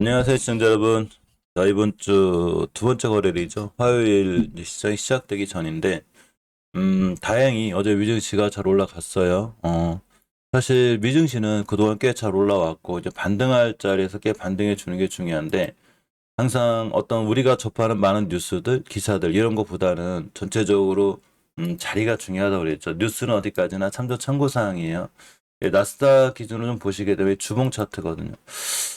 안녕하세요, 시청자 여러분. 자, 이번 주 두 번째 거래일이죠. 화요일 이제 시장이 시작되기 전인데, 다행히 어제 미증시가 잘 올라갔어요. 사실 미증시는 그동안 꽤 잘 올라왔고, 이제 반등할 자리에서 꽤 반등해 주는 게 중요한데, 항상 어떤 우리가 접하는 많은 뉴스들, 기사들, 이런 것보다는 전체적으로, 자리가 중요하다고 그랬죠. 뉴스는 어디까지나 참조 참고사항이에요. 예, 나스닥 기준으로 좀 보시게 되면 주봉 차트거든요.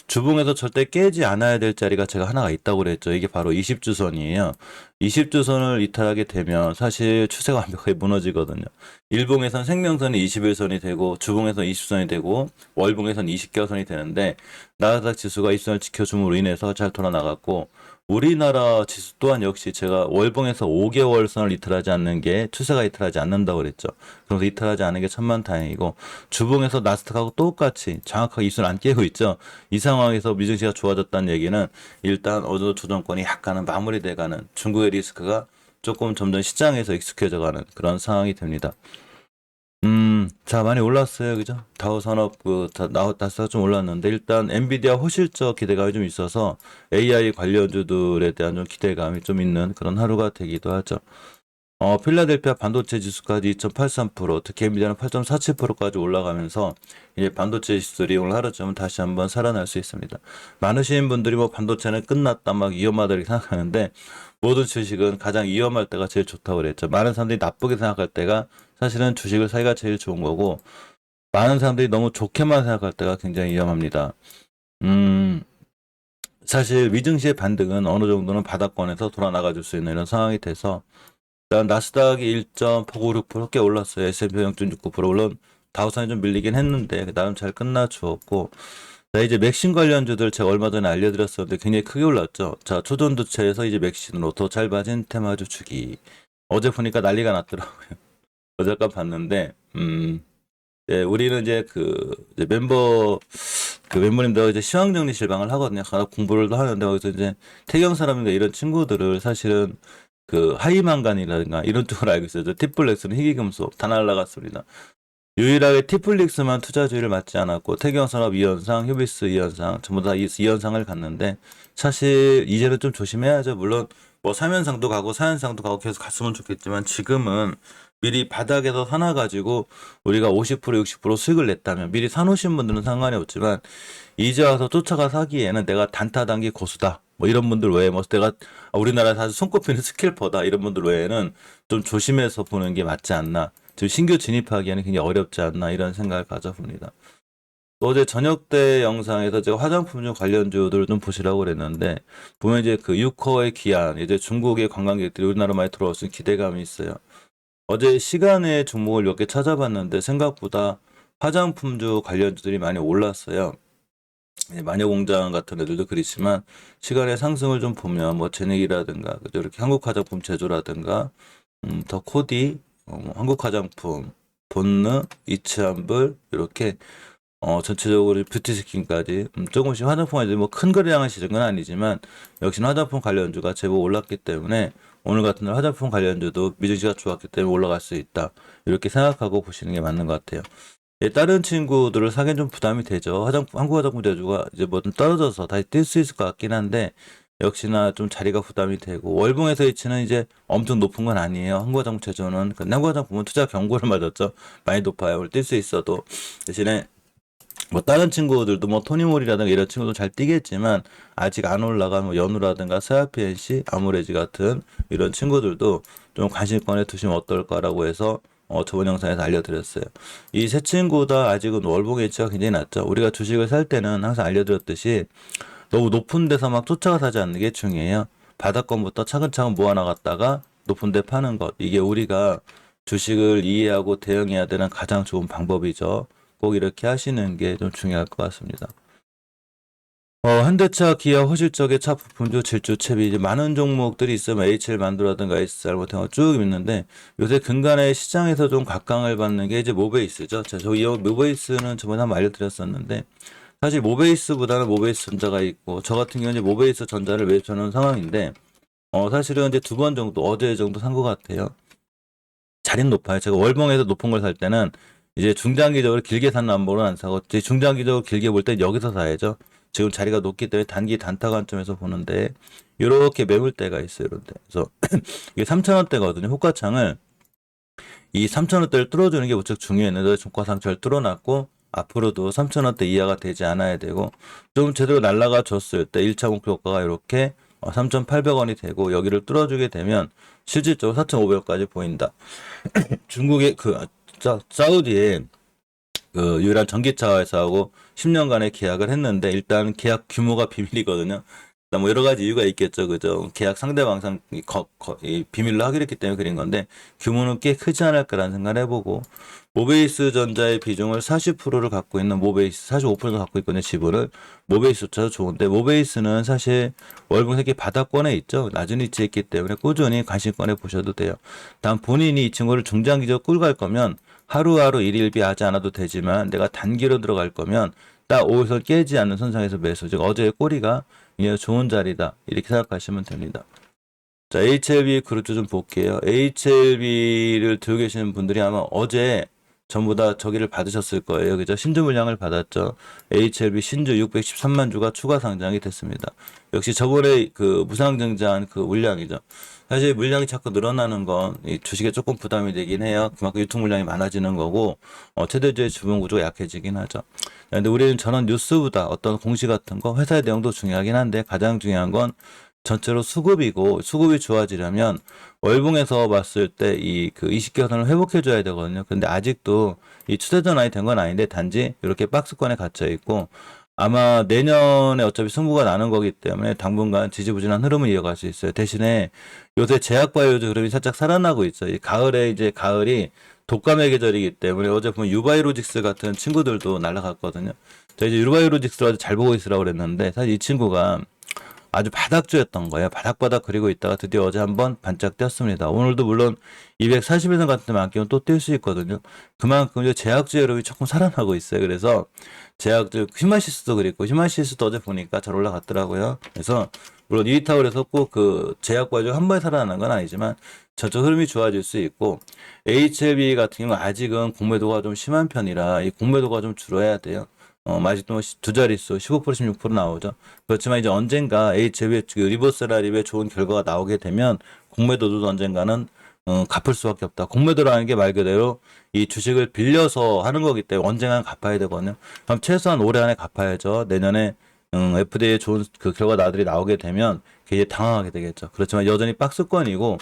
주봉에서 절대 깨지 않아야 될 자리가 제가 하나가 있다고 그랬죠. 이게 바로 20주선이에요. 20주선을 이탈하게 되면 사실 추세가 완벽하게 무너지거든요. 일봉에선 생명선이 21선이 되고 주봉에선 20선이 되고 월봉에선 20개선이 되는데 나스닥 지수가 20선을 지켜줌으로 인해서 잘 돌아나갔고 우리나라 지수 또한 역시 제가 월봉에서 5개월선을 이탈하지 않는 게 추세가 이탈하지 않는다고 그랬죠. 그래서 이탈하지 않은 게 천만다행이고 주봉에서 나스닥하고 똑같이 정확하게 20선 안 깨고 있죠. 이 상황에서 미증시가 좋아졌다는 얘기는 일단 어느 정도 조정권이 약간은 마무리돼가는 중국의 리스크가 조금 점점 시장에서 익숙해져가는 그런 상황이 됩니다. 자, 많이 올랐어요. 그죠? 다우 산업, 나스닥 좀 올랐는데, 일단, 엔비디아 호실적 기대감이 좀 있어서, AI 관련주들에 대한 좀 기대감이 좀 있는 그런 하루가 되기도 하죠. 필라델피아 반도체 지수까지 2.83%, 특히 엔비디아는 8.47%까지 올라가면서 이제 반도체 지수들이 오늘 하루쯤은 다시 한번 살아날 수 있습니다. 많으신 분들이 뭐 반도체는 끝났다 막 위험하다 이렇게 생각하는데 모든 주식은 가장 위험할 때가 제일 좋다고 그랬죠. 많은 사람들이 나쁘게 생각할 때가 사실은 주식을 사기가 제일 좋은 거고 많은 사람들이 너무 좋게만 생각할 때가 굉장히 위험합니다. 음, 사실 위증시의 반등은 어느 정도는 바닥권에서 돌아 나가 줄 수 있는 이런 상황이 돼서 일단 나스닥이 1.96% 꽤 올랐어요. S&P 0.69%. 물론 다우선이 좀 밀리긴 했는데 나름 잘 끝나 주었고 자 이제 맥신 관련주들 제가 얼마 전에 알려드렸었는데 굉장히 크게 올랐죠. 자 초전도체에서 이제 맥신으로 더 잘 빠진 테마주 주기. 어제 보니까 난리가 났더라고요. 어제 잠깐 봤는데 예, 우리는 이제 이제 멤버님들 이제 시황정리 실방을 하거든요. 간혹 공부를 하는데 거기서 이제 태경 사람인가 이런 친구들을 사실은 하이만간이라든가 이런 쪽으로 알고 있어요. 티플렉스는 희귀금속 다 날라갔습니다. 유일하게 티플릭스만 투자주의를 맞지 않았고 태경산업 2연상, 휴비스 2연상 전부 다 2연상을 갔는데 사실 이제는 좀 조심해야죠. 물론 뭐 3연상도 가고 4연상도 가고 계속 갔으면 좋겠지만 지금은 미리 바닥에서 사놔가지고 우리가 50% 60% 수익을 냈다면 미리 사놓으신 분들은 상관이 없지만 이제 와서 쫓아가 사기에는 내가 단타 단기 고수다. 뭐 이런 분들 외에 뭐 내가 우리나라 사실 손꼽히는 스킬퍼다 이런 분들 외에는 좀 조심해서 보는 게 맞지 않나. 지금 신규 진입하기에는 굉장히 어렵지 않나 이런 생각을 가져봅니다. 또 어제 저녁 때 영상에서 제가 화장품종 관련주들을 좀 보시라고 그랬는데 보면 이제 그 유커의 기한 이제 중국의 관광객들이 우리나라 많이 들어올 수 있는 기대감이 있어요. 어제 시간의 종목을 몇 개 찾아봤는데 생각보다 화장품주 관련주들이 많이 올랐어요. 마녀공장 같은 애들도 그렇지만 시간의 상승을 좀 보면 뭐 제닉이라든가 그죠 이렇게 한국화장품 제조라든가 더 코디 뭐 한국화장품 본느 이츠함블 이렇게 전체적으로 뷰티스킨까지 조금씩 화장품 이제 뭐 큰 거래량을 실은 건 아니지만 역시나 화장품 관련주가 제법 올랐기 때문에 오늘 같은 날 화장품 관련주도 미증시가 좋았기 때문에 올라갈 수 있다 이렇게 생각하고 보시는 게 맞는 것 같아요. 예, 다른 친구들을 사기엔 좀 부담이 되죠. 한국 화장품 제조가 이제 뭐 좀 떨어져서 다시 뛸 수 있을 것 같긴 한데, 역시나 좀 자리가 부담이 되고, 월봉에서 위치는 이제 엄청 높은 건 아니에요. 한국 화장품 제조는. 근데 한국 화장품은 투자 경고를 맞았죠. 많이 높아요. 오늘 뛸 수 있어도. 대신에 뭐 다른 친구들도 뭐 토니모리라든가 이런 친구도 잘 뛰겠지만 아직 안 올라간 뭐 연우라든가 스야피엔시, 아모레지 같은 이런 친구들도 좀 관심권에 두시면 어떨까라고 해서 저번 영상에서 알려드렸어요. 이 세 친구 다 아직은 월봉의 위치가 굉장히 낮죠. 우리가 주식을 살 때는 항상 알려드렸듯이 너무 높은 데서 막 쫓아가 사지 않는 게 중요해요. 바닥권부터 차근차근 모아나갔다가 높은 데 파는 것. 이게 우리가 주식을 이해하고 대응해야 되는 가장 좋은 방법이죠. 꼭 이렇게 하시는 게 좀 중요할 것 같습니다. 현대차, 기아, 호실적의 차 부품주, 질주, 채비 이제 많은 종목들이 있으면 HL 만두라든가 SR 같은 거 쭉 있는데 요새 근간에 시장에서 좀 각광을 받는 게 이제 모베이스죠. 자, 저 이 모베이스는 저번에 한번 알려드렸었는데 사실 모베이스보다는 모베이스 전자가 있고 저 같은 경우는 이제 모베이스 전자를 매수하는 상황인데 사실은 이제 두 번 정도 어제 정도 산 것 같아요. 자리는 높아요. 제가 월봉에서 높은 걸 살 때는 이제 중장기적으로 길게 산 남보는 안 사고 이제 중장기적으로 길게 볼 땐 여기서 사야죠. 지금 자리가 높기 때문에 단기 단타 관점에서 보는데 이렇게 매물대가 있어요. 이런데. 그래서 이게 3,000원대거든요. 호가창을 이 3,000원대를 뚫어주는 게 무척 중요했는데 종가상 잘 뚫어놨고 앞으로도 3,000원대 이하가 되지 않아야 되고 좀 제대로 날아가 줬을 때 1차 목표 효과가 이렇게 3,800원이 되고 여기를 뚫어주게 되면 실질적으로 4,500원까지 보인다. 중국의 사우디에 그 유일한 전기차 회사하고 10년간의 계약을 했는데 일단 계약 규모가 비밀이거든요. 뭐 여러 가지 이유가 있겠죠, 그죠? 계약 상대방상 이 비밀로 하기로 했기 때문에 그린 건데 규모는 꽤 크지 않을까라는 생각을 해보고 모베이스 전자의 비중을 40%를 갖고 있는 모베이스 45%를 갖고 있거든요, 지분을. 모베이스조차도 좋은데 모베이스는 사실 월봉 세계 바닥권에 있죠. 낮은 위치에 있기 때문에 꾸준히 관심권에 보셔도 돼요. 단 본인이 이 친구를 중장기적으로 끌고 갈 거면 하루하루 일일비 하지 않아도 되지만 내가 단기로 들어갈 거면 딱 5에서 깨지 않는 선상에서 매수. 즉 어제의 꼬리가 이게 좋은 자리다. 이렇게 생각하시면 됩니다. 자, HLB 그룹주 좀 볼게요. HLB를 들고 계시는 분들이 아마 어제 전부 다 저기를 받으셨을 거예요. 그죠? 신주 물량을 받았죠. HLB 신주 613만 주가 추가 상장이 됐습니다. 역시 저번에 그 무상증자한 그 물량이죠. 사실 물량이 자꾸 늘어나는 건 이 주식에 조금 부담이 되긴 해요. 그만큼 유통 물량이 많아지는 거고 최대주의 주봉 구조가 약해지긴 하죠. 근데 우리는 전원 뉴스보다 어떤 공시 같은 거 회사의 내용도 중요하긴 한데 가장 중요한 건 전체로 수급이고 수급이 좋아지려면 월봉에서 봤을 때 이 그 20개선을 회복해 줘야 되거든요. 근데 아직도 이 추세 전환이 된 건 아닌데 단지 이렇게 박스권에 갇혀 있고 아마 내년에 어차피 승부가 나는 거기 때문에 당분간 지지부진한 흐름을 이어갈 수 있어요. 대신에 요새 제약바이오주 흐름이 살짝 살아나고 있어요. 이 가을에 이제 가을이 독감의 계절이기 때문에 어제 보면 유바이로직스 같은 친구들도 날아갔거든요. 저 이제 유바이로직스를 아주 잘 보고 있으라고 그랬는데 사실 이 친구가 아주 바닥주였던 거예요. 바닥바닥 그리고 있다가 드디어 어제 한번 반짝 떴습니다. 오늘도 물론 240일선 같은 데만 끼면 또 뛸 수 있거든요. 그만큼 이제 제약주 여름이 조금 살아나고 있어요. 그래서 제약주 히마시스도 그랬고 히마시스도 어제 보니까 잘 올라갔더라고요. 그래서 물론 이타올에서 꼭 그 제약과주 한 번에 살아나는 건 아니지만 전적 흐름이 좋아질 수 있고 HLB 같은 경우 아직은 공매도가 좀 심한 편이라 이 공매도가 좀 줄어야 돼요. 아직도 두 자릿수 15% 16% 나오죠. 그렇지만 이제 언젠가 HLB 리버스 라립에 좋은 결과가 나오게 되면 공매도도 언젠가는 갚을 수밖에 없다. 공매도라는 게 말 그대로 이 주식을 빌려서 하는 거기 때문에 언젠가는 갚아야 되거든요. 그럼 최소한 올해 안에 갚아야죠. 내년에 FDA에 좋은 그 결과 나들이 나오게 되면 굉장히 당황하게 되겠죠. 그렇지만 여전히 박스권이고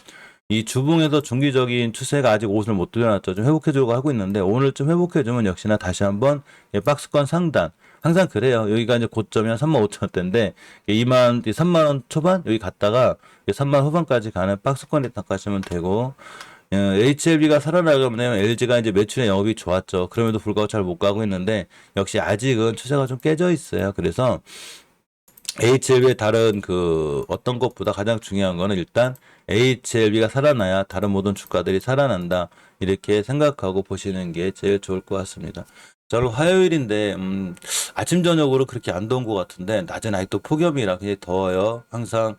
이 주봉에서 중기적인 추세가 아직 옷을 못 돌려놨죠. 좀 회복해주려고 하고 있는데 오늘 좀 회복해주면 역시나 다시 한번 박스권 상단 항상 그래요. 여기가 이제 고점이 한 35,000원대인데 3만 원 초반 여기 갔다가 3만 후반까지 가는 박스권에 딱 가시면 되고 HLB가 살아나가면 LG가 이제 매출의 영업이 좋았죠. 그럼에도 불구하고 잘 못 가고 있는데 역시 아직은 추세가 좀 깨져 있어요. 그래서 HLB의 다른 그 어떤 것보다 가장 중요한 거는 일단 HLB가 살아나야 다른 모든 주가들이 살아난다. 이렇게 생각하고 보시는 게 제일 좋을 것 같습니다. 자, 오늘 화요일인데 아침 저녁으로 그렇게 안 더운 것 같은데 낮은 아직도 폭염이라 굉장히 더워요. 항상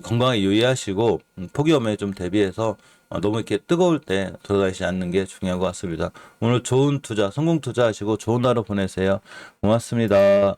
건강에 유의하시고 폭염에 좀 대비해서 너무 이렇게 뜨거울 때 돌아다니지 않는 게 중요한 것 같습니다. 오늘 좋은 투자, 성공 투자하시고 좋은 하루 보내세요. 고맙습니다.